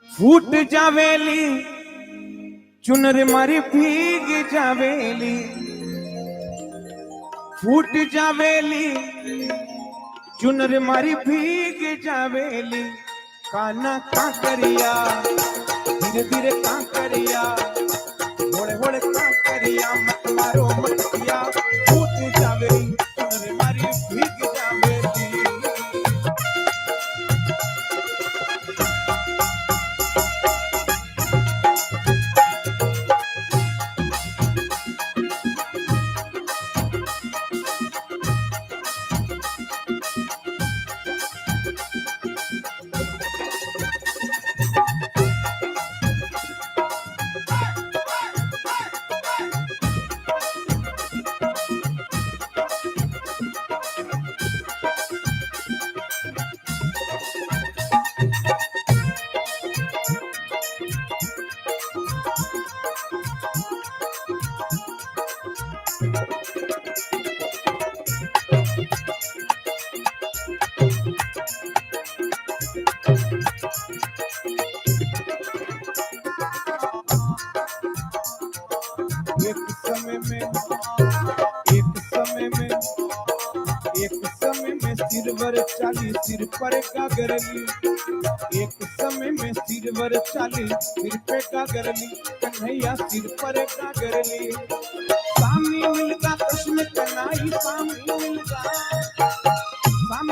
फूट जावेली चुनर मारी भीग जावेली, फूट जावेली चुनर मारी भीग जावेली। काना का करिया धीरे धीरे का करिया, होड़े होड़े का करिया, मत मारो मटिया। फूट जावेली चुनर मारी भीग जावेली। सिरवर चाली सिर पर गागरली, एक समय में सिरवर चाली सिर पे गागरली। कन्हैया सिर पर गागरली, सामी मिलका कृष्ण कन्हई, सामी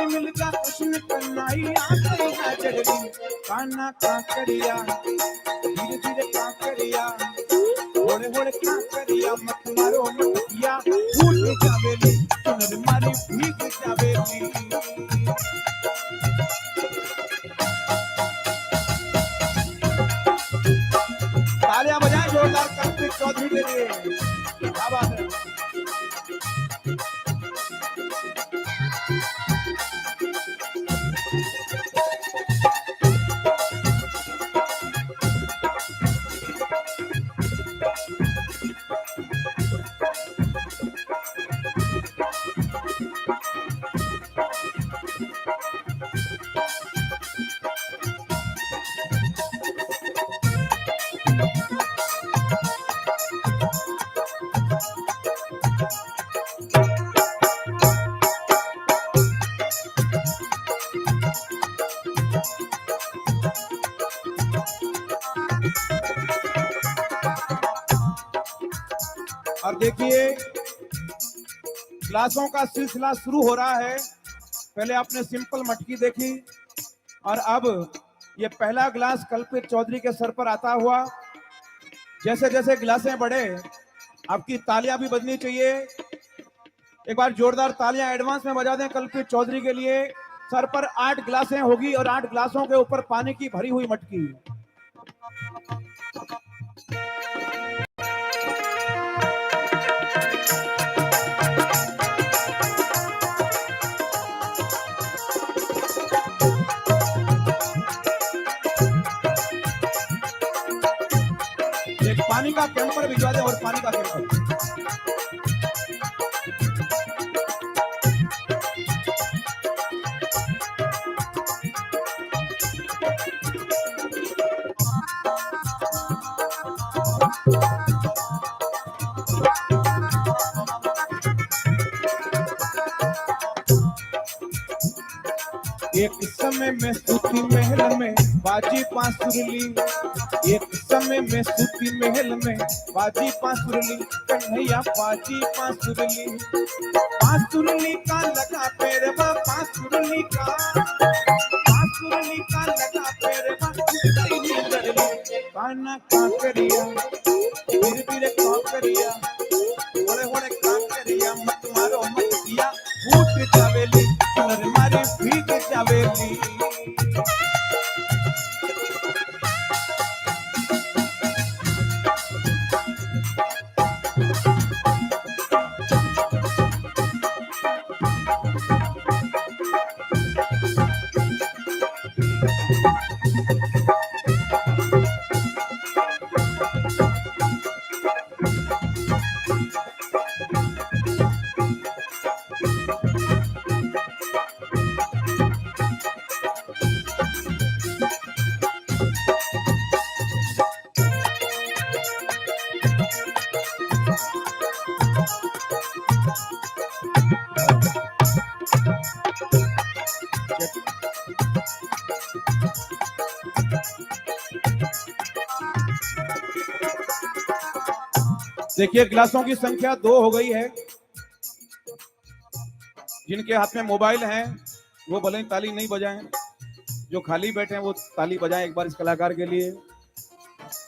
मिलका कृष्ण कन्हई आ गई गाजरली। काना का करिया धीरे धीरे का करिया, होड़े होड़े का करिया, मत मारो मटिया। फूट जावेली चुनर मारी भीग जावेली। तालियां बजाएं जोरदार कार्तिक चौधरी के लिए, क्या बात है। और देखिए ग्लासों का सिलसिला शुरू हो रहा है। पहले आपने सिंपल मटकी देखी और अब ये पहला ग्लास कल्पित चौधरी के सर पर आता हुआ। जैसे जैसे गिलासें बढ़े आपकी तालियां भी बजनी चाहिए। एक बार जोरदार तालियां एडवांस में बजा दें कल्पित चौधरी के लिए। सर पर 8 गिलासें होगी और 8 गिलासों के ऊपर पानी की भरी हुई मटकी। पानी का कैंपर भिजवा दे और पानी का कैंपर। एक समय में सूती महल में बाजी बांसुरली, एक समय में सूती महल में बाजी बांसुरली। कन्हैया बाजी बांसुरली, बांसुरली का लगा पैरवा, बांसुरली का लगा पैरवा। काना का करिया धीरे धीरे का करिया, होड़े होड़े का करिया, मत मारो मटिया। फूट जावेली चुनर मारी भीग जावेली। देखिए गिलासों की संख्या 2 हो गई है। जिनके हाथ में मोबाइल है वो भले ही ताली नहीं बजाएं, जो खाली बैठे हैं वो ताली बजाएं एक बार इस कलाकार के लिए,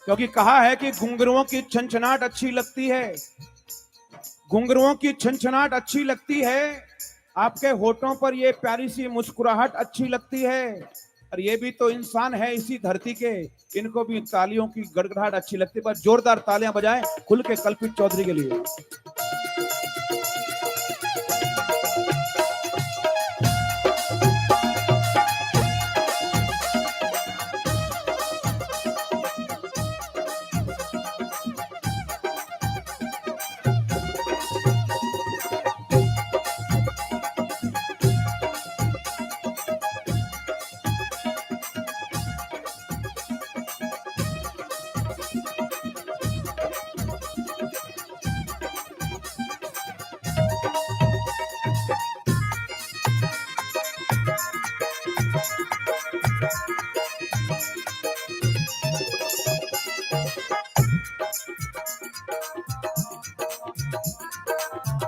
क्योंकि कहा है कि घुंघरुओं की छनछनाहट अच्छी लगती है, घुंघरुओं की छनछनाहट अच्छी लगती है, आपके होठों पर ये प्यारी सी मुस्कुराहट अच्छी लगती है, और ये भी तो इंसान है इसी धरती के, इनको भी तालियों की गड़गड़ाहट अच्छी लगती है। बस जोरदार तालियां बजाएं खुल के कल्पित चौधरी के लिए।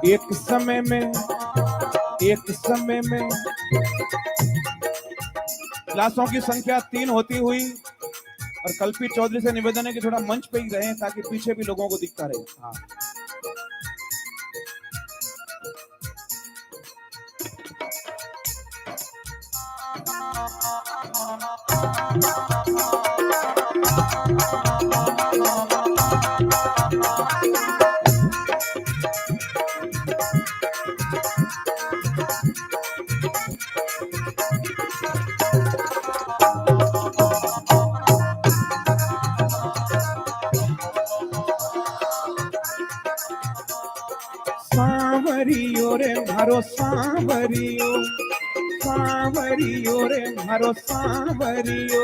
एक समय में गिलासों की संख्या 3 होती हुई, और कल्पित चौधरी से निवेदन है कि थोड़ा मंच पे ही रहें ताकि पीछे भी लोगों को दिखता रहे। हाँ। सांवरियो रे मारो सांवरियो, सांवरियो रे मारो सांवरियो,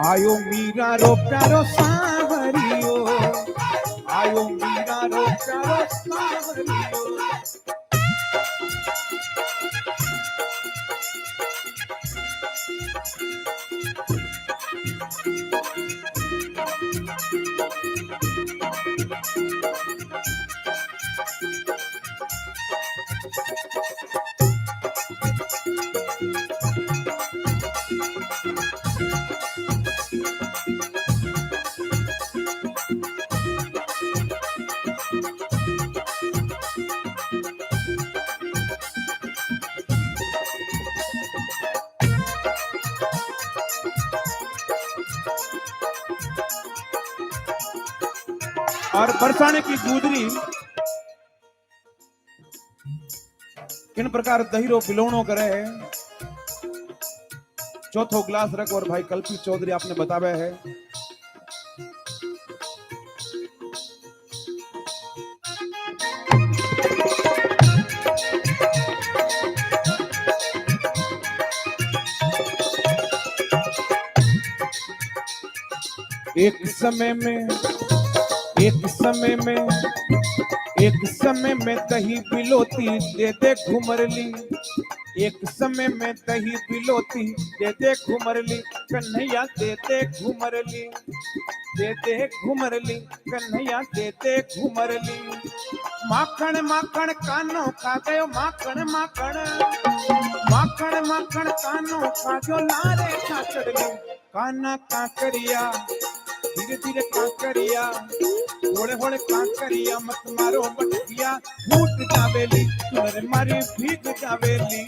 आयो मीरा रो प्यारो सांवरियो, आयो मीरा रो प्यारो सांवरियो। और बरसाने की गुजरी किन प्रकार दहीरो बिलोणो करे है। चौथो गिलास रख और भाई कल्पित चौधरी आपने बतावे है। एक समय में दही बिलोती दे दे घुमरली, एक समय में दही बिलोती दे दे घुमरली, कन्हैया दे दे घुमरली, दे दे घुमरली, कन्हैया दे दे घुमरली। माखण माखण कानो खा गयो, माखण माखण माखण माखण कानो खा गयो, लारे काकड़ली काना काकड़िया, धीरे धीरे काकड़िया, होड़े होड़े काकड़िया, मत मारो मटकिया, फूट जावेली तुम्हारे मारी भीग जावेली।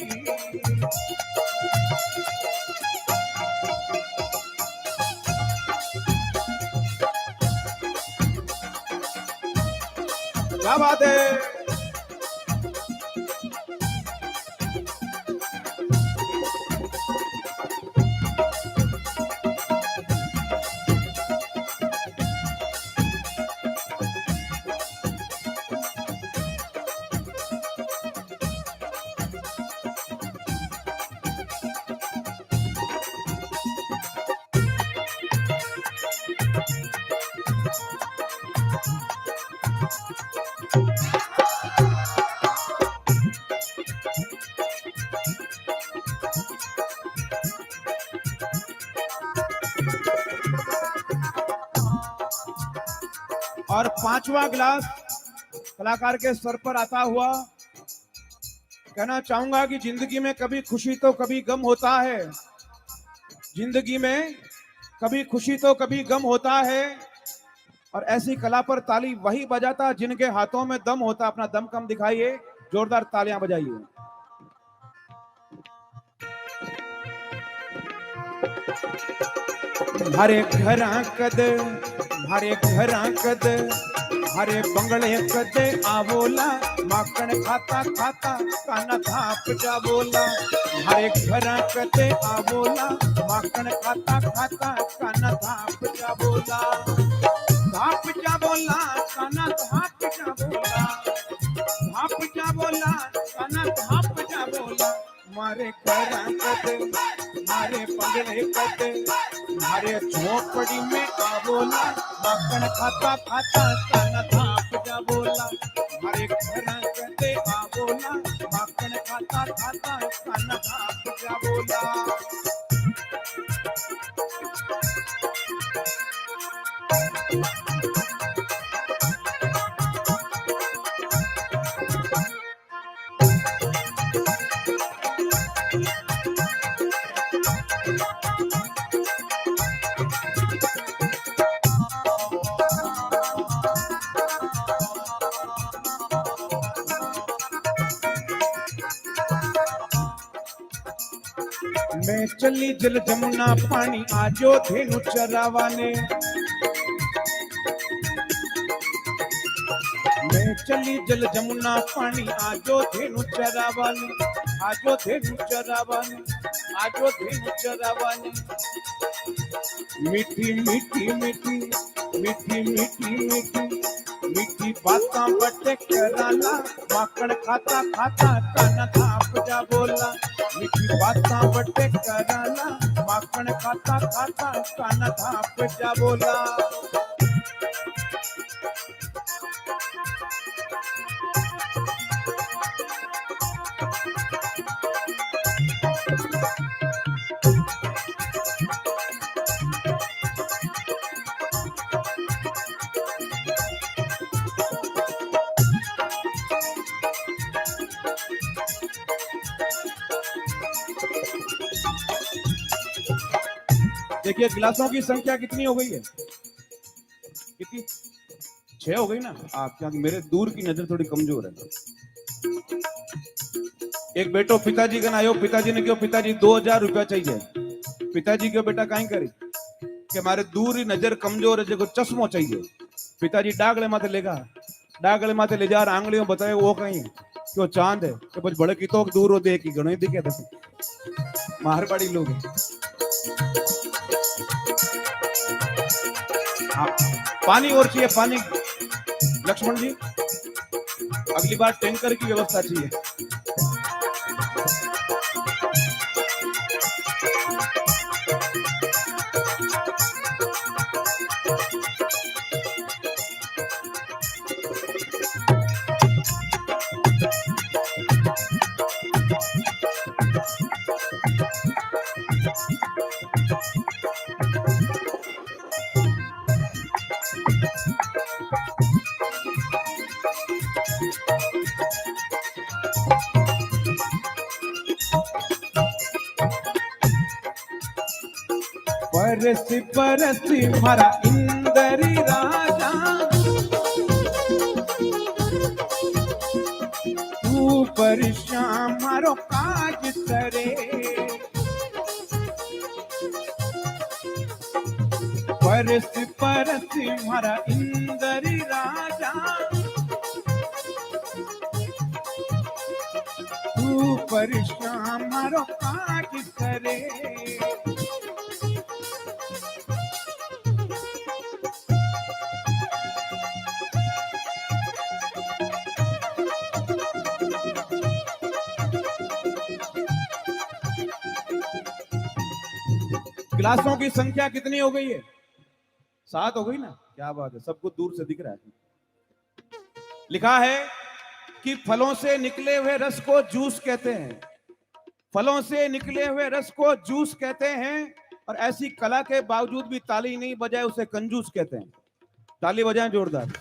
क्या बात है। पांचवा गिलास कलाकार के सर पर आता हुआ। कहना चाहूंगा कि जिंदगी में कभी खुशी तो कभी गम होता है, जिंदगी में कभी खुशी तो कभी गम होता है, और ऐसी कला पर ताली वही बजाता जिनके हाथों में दम होता। अपना दम कम दिखाइए, जोरदार तालियां बजाइए। हरे घरा कद, हरे घरा कद, हरे बंगले कद आवोला, माखण खाता खाता काना थाप जा बोला। हरे घरा कद आवोला, माखण खाता खाता काना थाप जा बोला। थाप जा बोला, काना थाप जा बोला, थाप जा बोला, काना थाप जा बोला। मारे घरा कद, मारे बंगले कद, मारे झोपड़ी में आवोला, माखण खाता खाता काना थाप जा बोला। मारे घरा कदे आवोला, माखण खाता खाता काना थाप जा बोला। मैं चली जल जमुना पानी आजो धेनु चरावाने। मैं चली जल जमुना पानी आजो धेनु चरावाने, आजो धेनु चरावाने, आजो धेनु चरावाने। मीठी मीठी मीठी मीठी मीठी मीठी मीठी बातां बटे कराला, माखण खाता खाता काना थाप जा बोला। मीठी बातां बटे कराला, माखण खाता खाता काना थाप जा बोला। देखिए गिलासों की संख्या कितनी हो गई है, कितनी? 6 हो गई ना। आप क्या, मेरे दूर की नजर थोड़ी कमजोर है। एक बेटो पिताजी का आयो, पिताजी ने क्यों, पिताजी 2000 रुपया चाहिए। पिताजी क्यों बेटा कहीं करी कि मारे दूर ही नजर कमजोर है, जो चश्मो चाहिए। पिताजी डागले माथे लेगा, डागले माथे ले जा, आंगलियों बताए वो कहीं क्यों चांद है कि कुछ बड़े की तो दूर हो दे की गणो ही दिखे मारवाड़ी लोग। हाँ, पानी और चाहिए, पानी लक्ष्मण जी, अगली बार टैंकर की व्यवस्था चाहिए। परसी परसी मारा इंदरी राजा, तू परेशान मारो काज करे। परसी परसी मारा इंदरी राजा, तू परेशान मारो काज करे। गिलासों की संख्या कितनी हो गई है? 7 हो गई ना। क्या बात है, सबको दूर से दिख रहा है। लिखा है कि फलों से निकले हुए रस को जूस कहते हैं, फलों से निकले हुए रस को जूस कहते हैं, और ऐसी कला के बावजूद भी ताली नहीं बजाए उसे कंजूस कहते हैं। ताली बजाएं जोरदार।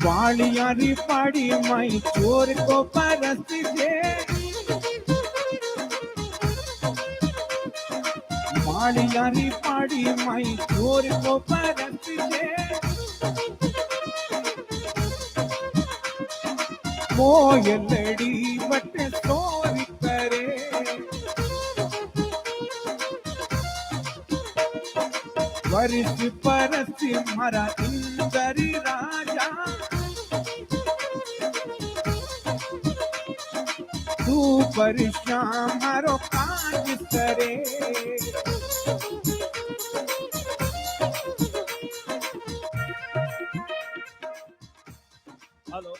वालियारी पाड़ी माई चोर को परस दे, वालियारी पाड़ी माई चोर को परस दे, कोयलड़ी बट चोरी करे, वर्ष परस मारा इंदरी राजा, तू परेशान मारो काज करे। हेलो,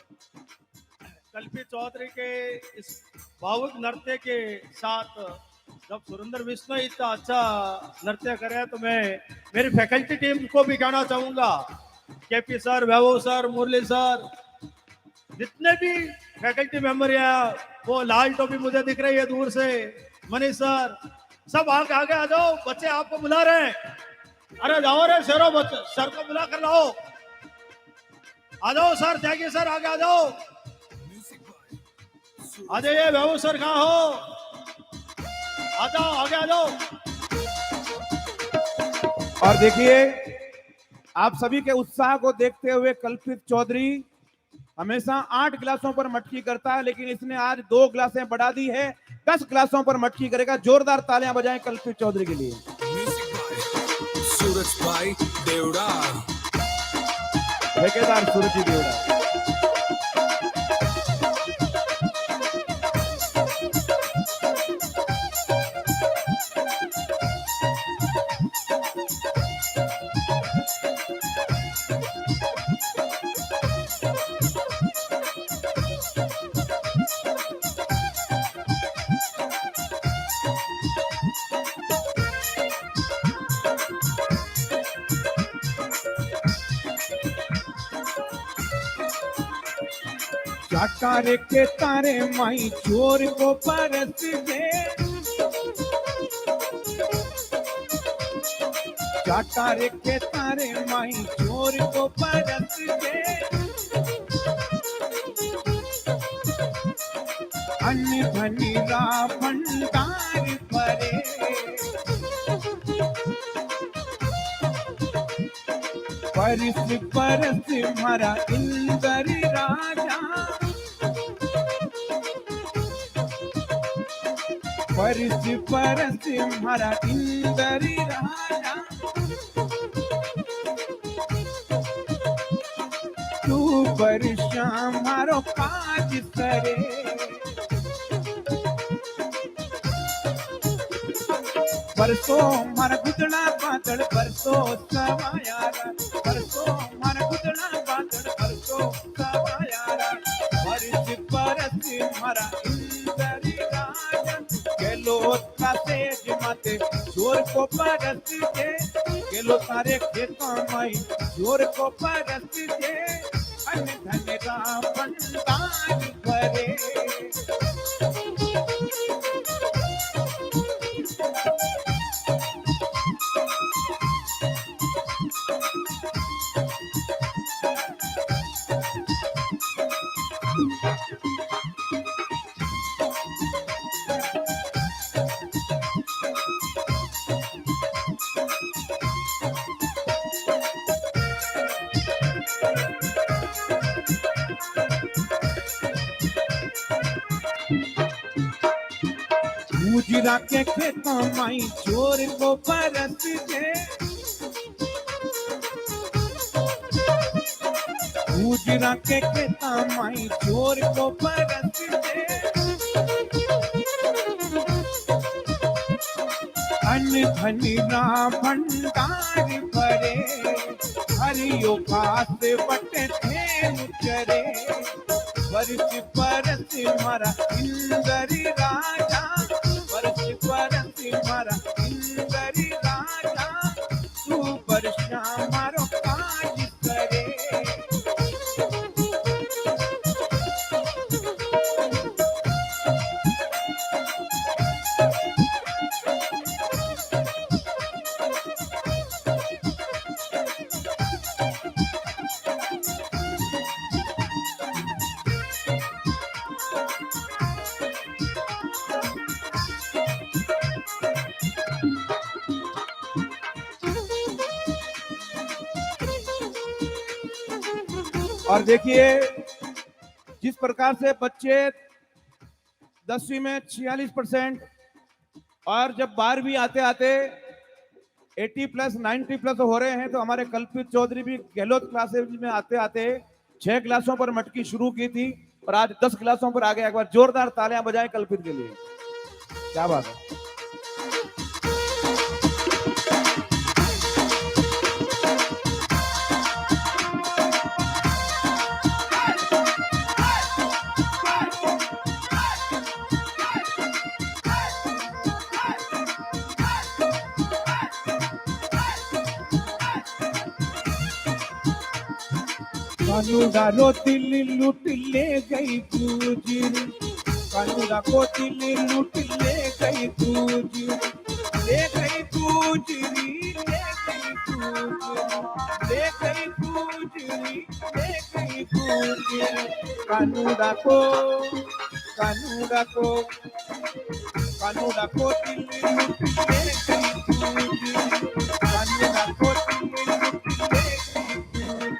कल्पी चौधरी के इस भावुक नृत्य के साथ जब सुरेंद्र विष्णु इतना अच्छा नृत्य करे तो मैं मेरी फैकल्टी टीम को भी कहना चाहूंगा, केपी सर, वैभव सर, मुरली सर, जितने भी फैकल्टी मेंबर हैं, वो लाल टोपी मुझे दिख रही है दूर से, मनीष सर, सब आगे आगे आ जाओ, बच्चे आपको बुला रहे हैं। अरे जाओ रे शेरो, बच्चे सर को बुला कर लाओ, आ जाओ सर, त्यागी सर आगे आ जाओ, आ जाइए। वैभव सर कहाँ हो, आ जाओ, आगे आ जाओ। और देखिए, आप सभी के उत्साह को देखते हुए कल्पित चौधरी हमेशा 8 गिलासों पर मटकी करता है, लेकिन इसने आज 2 गिलासें बढ़ा दी है, 10 गिलासों पर मटकी करेगा। जोरदार तालियां बजाएं कल्पित चौधरी के लिए। सूरज भाई देवड़ा, ठेकेदार सूरज देवड़ा। चाटारे के तारे माई चोर को परस दे, चाटारे के तारे माई चोर को परस दे, अन्य धनी रा भंडार भरे, परस परस मारा इंदरी राजा, परस परस मारा इंदरी राजा, तू परेशान मारो काज करे। परसों मारा गुदड़ा बादल परसों सवायारा, परसों मारा गुदड़ा बादल परसों सवायारा, परस परस मारा इंदरी राजा, गेलो का तेज माते जोर को परस दे, गेलो सारे खेतों माई जोर को परस दे, अन्य धन राम भंडार भरे। गुजरा के खेतों माई चोर को परस दे, गुजरा के खेतों माई चोर को परस दे, अन्न धनी ना भंडार भरे, हरियो घास बटे थे चरे, वर्ष परस मारा इंदरी राजा, वर्ष परस मारा इंदरी राजा, तू वर्षा मारो काज करे। और देखिए जिस प्रकार से बच्चे 10वीं में 46% और जब 12वीं आते आते 80+ 90+ हो रहे हैं, तो हमारे कल्पित चौधरी भी गहलोत क्लासेज में आते आते 6 क्लासों पर मटकी शुरू की थी और आज 10 क्लासों पर आ गया। एक बार जोरदार तालियां बजाएं कल्पित के लिए, क्या बात है। कानूड़ा रो दिल्ली लूट ले गई गुजरी, कानूड़ा को दिल्ली लूट ले गई गुजरी, ले गई गुजरी, ले गई गुजरी, ले गई गुजरी, ले गई गुजरी। कानूड़ा को कानूड़ा को कानूड़ा को दिल्ली लूट ले गई गुजरी, कानूड़ा को दिल्ली लूट ले गई गुजरी।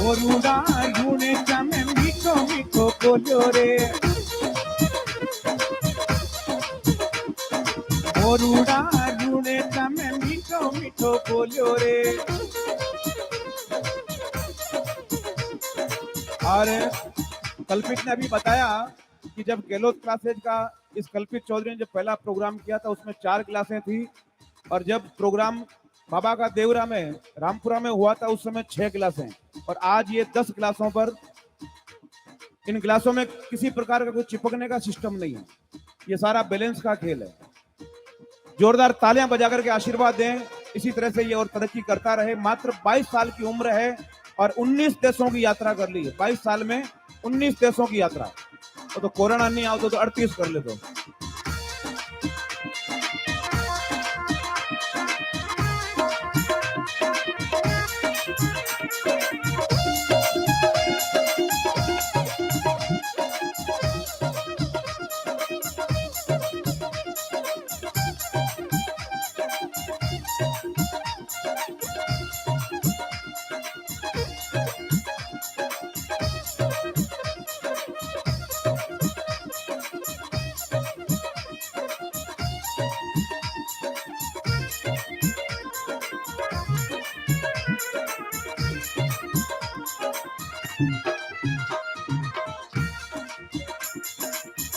मोरूड़ा यूने चमे मीठो मीठो बोलो रे, मोरूड़ा यूने चमे मीठो मीठो बोलो रे। और कल्पित ने अभी बताया कि जब गहलोत क्लासेज का इस कल्पित चौधरी ने जब पहला प्रोग्राम किया था उसमें 4 क्लासें थी, और जब प्रोग्राम बाबा का देवरा में रामपुरा में हुआ था उस समय 6 क्लासें, और आज ये 10 क्लासों पर। इन क्लासों में किसी प्रकार का कोई चिपकने का सिस्टम नहीं है, ये सारा बैलेंस का खेल है। जोरदार तालियां बजा करके आशीर्वाद दें, इसी तरह से ये और तरक्की करता रहे। मात्र 22 साल की उम्र है और 19 देशों की यात्रा कर ली है। 22 साल में 19 देशों की यात्रा, तो कोरोना नहीं आओ तो 38 कर ले तो।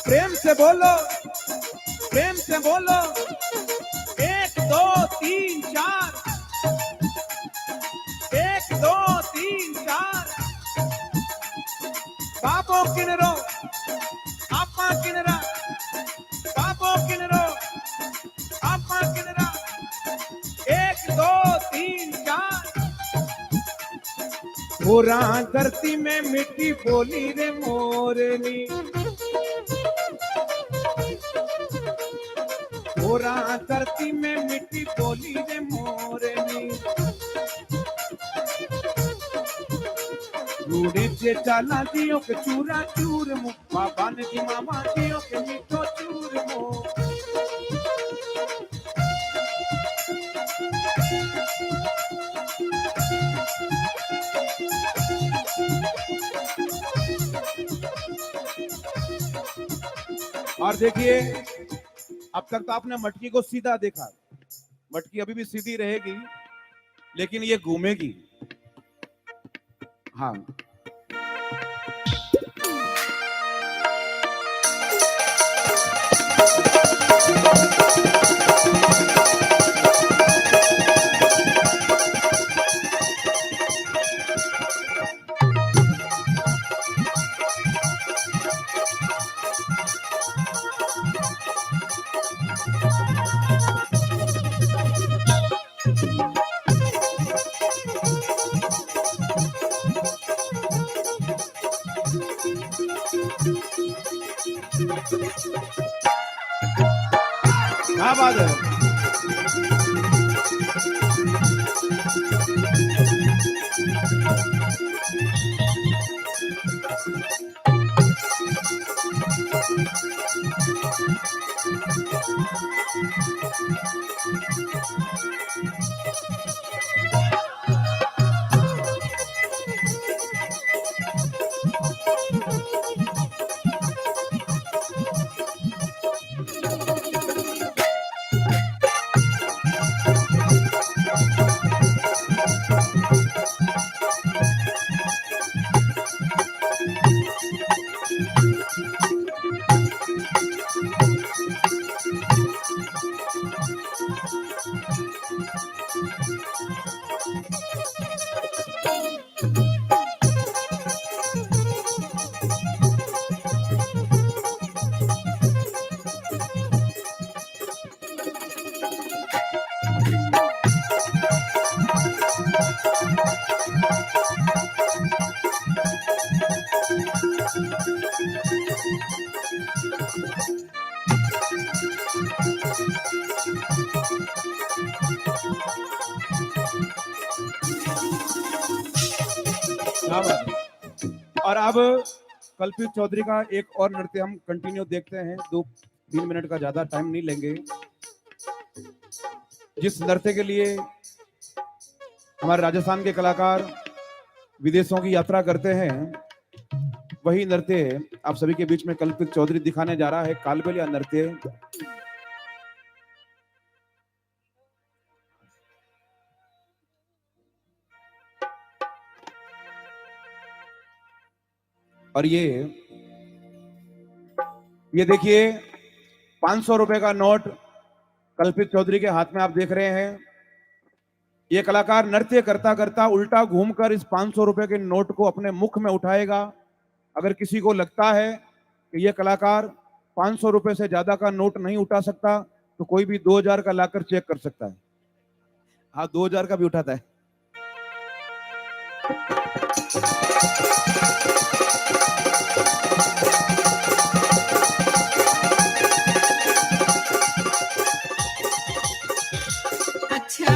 प्रेम से बोलो, प्रेम से बोलो। 1 2 3 4, 1 2 3 4। बाबो किनरो आपा किनरा, बाबो किनरो आपा किनरा। 1 2 3 4। पूरा धरती में मिट्टी बोली रे मोरनी, पूरा धरती में मिट्टी बोली रे मोरनी। रूड़े से चाला दियो के चूरा चूर मु, बाबा ने दी मामा दियो के मीठो चूर मु। और देखिए अब तक तो आपने मटकी को सीधा देखा, मटकी अभी भी सीधी रहेगी लेकिन ये घूमेगी। हाँ, क्या क्या बात है। और अब कल्पित चौधरी का एक और नृत्य हम कंटिन्यू देखते हैं। 2-3 मिनट का ज्यादा टाइम नहीं लेंगे। जिस नृत्य के लिए हमारे राजस्थान के कलाकार विदेशों की यात्रा करते हैं, वही नृत्य आप सभी के बीच में कल्पित चौधरी दिखाने जा रहा है। कालबेलिया नृत्य। और ये देखिए 500 रुपए का नोट कल्पित चौधरी के हाथ में आप देख रहे हैं। ये कलाकार नृत्य करता करता उल्टा घूमकर इस 500 रुपए के नोट को अपने मुख में उठाएगा। अगर किसी को लगता है कि ये कलाकार 500 रुपए से ज्यादा का नोट नहीं उठा सकता, तो कोई भी 2000 का लाकर चेक कर सकता है। हाँ, 2000 का भी उठाता है। अच्छा,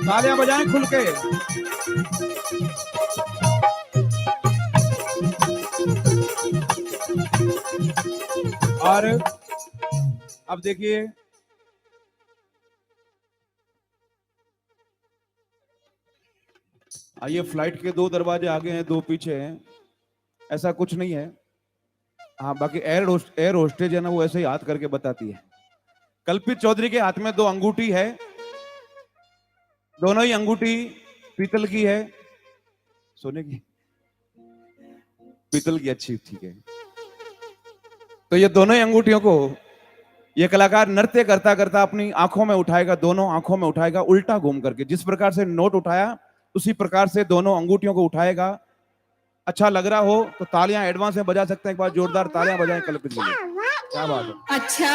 तालियां बजाएं खुल के। और अब देखिए ये फ्लाइट के 2 दरवाजे आगे हैं, 2 पीछे हैं, ऐसा कुछ नहीं है। हाँ, बाकी एयर होस्टेज है ना, वो ऐसे ही हाथ करके बताती है। कल्पित चौधरी के हाथ में 2 अंगूठी है। दोनों ही अंगूठी पीतल की है। सोने की, पीतल की, अच्छी, ठीक है। तो ये दोनों ही अंगूठियों को ये कलाकार नृत्य करता करता अपनी आंखों में उठाएगा, दोनों आंखों में उठाएगा उल्टा घूम करके। जिस प्रकार से नोट उठाया उसी प्रकार से दोनों अंगूठियों को उठाएगा। अच्छा लग रहा हो तो तालियां एडवांस में बजा सकते हैं। एक बार जोरदार तालियां बजाएं कल्पित के लिए। क्या बात है। अच्छा,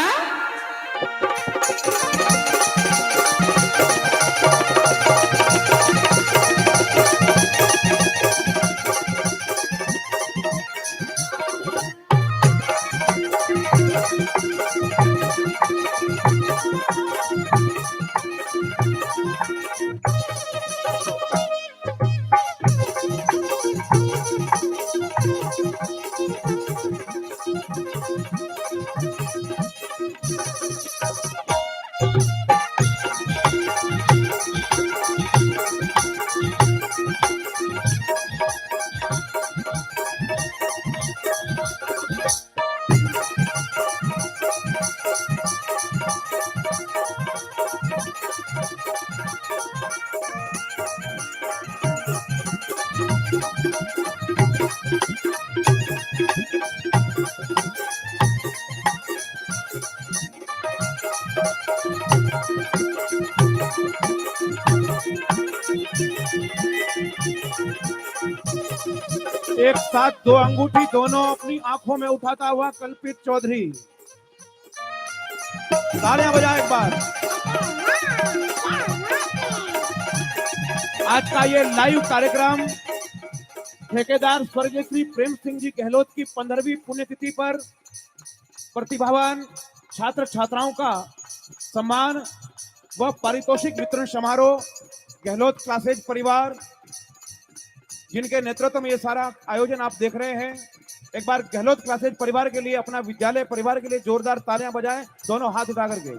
एक साथ दो अंगूठी दोनों अपनी आंखों में उठाता हुआ कल्पित चौधरी, तालियां बजाए एक बार। आज का ये लाइव कार्यक्रम ठेकेदार स्वर्गीय श्री प्रेम सिंह जी गहलोत की 15वीं पुण्यतिथि पर प्रतिभावान छात्र छात्राओं का सम्मान व पारितोषिक वितरण समारोह गहलोत क्लासेज परिवार, जिनके नेतृत्व में ये सारा आयोजन आप देख रहे हैं। एक बार गहलोत क्लासेज परिवार के लिए, अपना विद्यालय परिवार के लिए जोरदार तालियां बजाएं, दोनों हाथ उठा करके।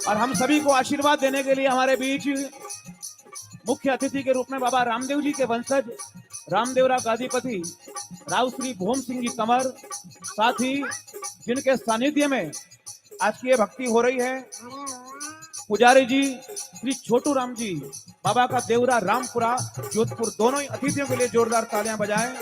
और हम सभी को आशीर्वाद देने के लिए हमारे बीच मुख्य अतिथि के रूप में बाबा रामदेव जी के वंशज रामदेवरा गादीपति राव श्री भोम सिंह जी कंवर, साथ ही जिनके सानिध्य में आज की ये भक्ति हो रही है, पुजारी जी श्री छोटू राम जी बाबा का देवरा रामपुरा जोधपुर, दोनों ही अतिथियों के लिए जोरदार तालियां बजाएं।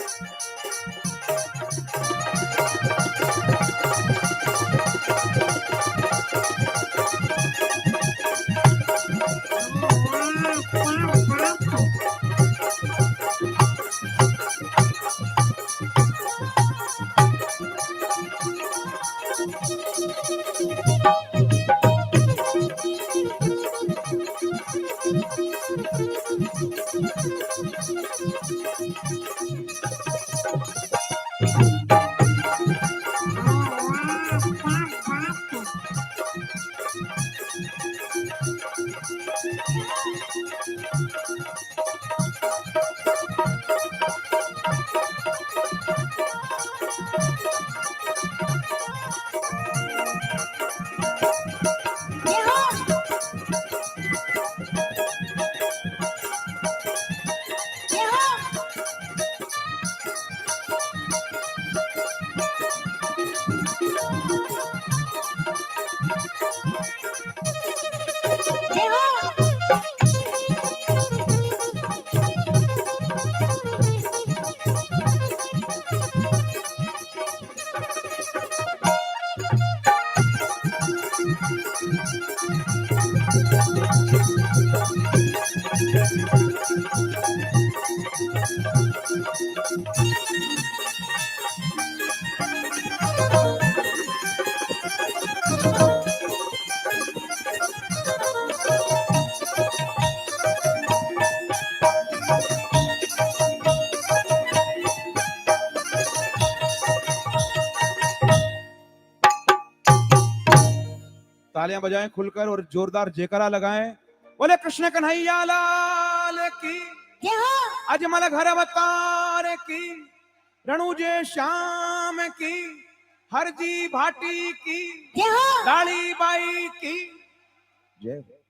तालियां बजाएं खुलकर और जोरदार जयकारा लगाएं। बोले कृष्ण कन्हैया लाल की, अजमल घर अवतार की, रणुजे श्याम की, हरजी भाटी की, लाली बाई की जय।